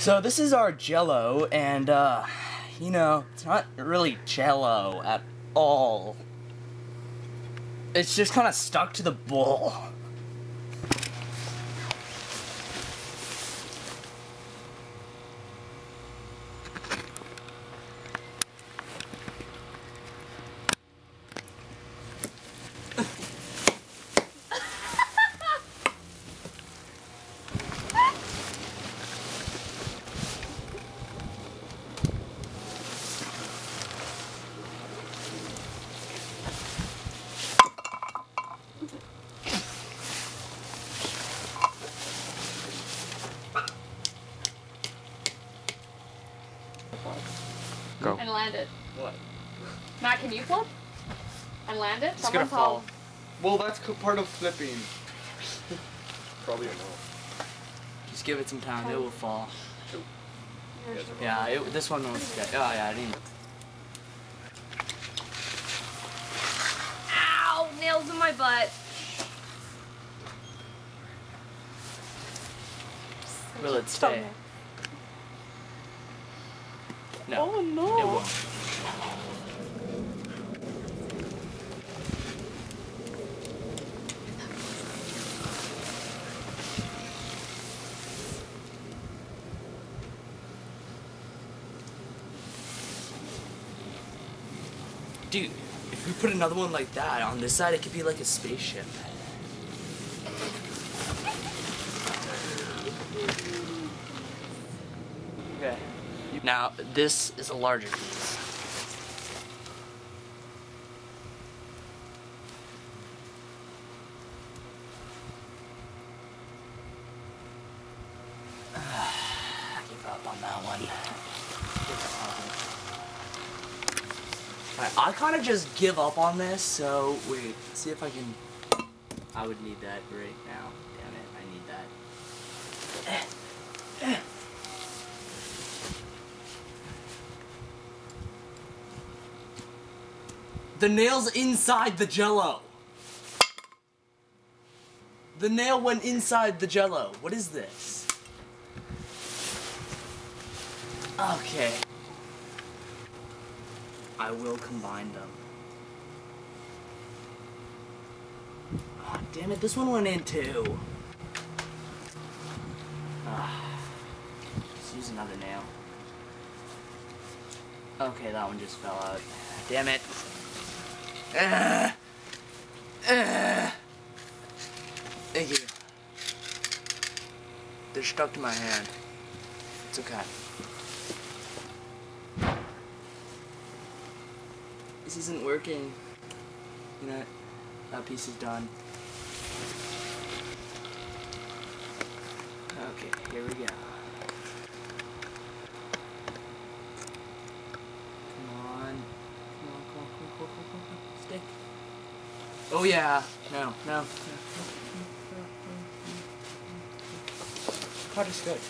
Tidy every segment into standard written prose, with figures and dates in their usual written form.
So this is our Jello, and you know, it's not really Jello at all. It's just kind of stuck to the bowl. Go. And land it. What? Matt, can you flip? And land it? It's gonna fall. Well, that's part of flipping. Probably a no. Just give it some time, it will fall. Shoot. Yeah, this one won't get. Oh yeah, I didn't. Ow! Nails in my butt. Will it stay? No. Oh no. It won't. Dude, if we put another one like that on this side, it could be like a spaceship. Okay. Now, this is a larger piece. I give up on that one. Alright, I kind of just give up on this, so wait, see if I can. I would need that right now. Damn it, I need that. The nail's inside the Jello. The nail went inside the Jello. What is this? Okay. I will combine them. Oh, damn it, this one went in too. Just use another nail. Okay, that one just fell out. Damn it. Thank you. They're stuck to my hand. It's okay. This isn't working. You know, that piece is done. Okay, here we go. Come on. Come on. Stick. Oh yeah. No. Part is good.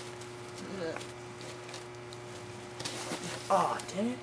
Oh, damn it.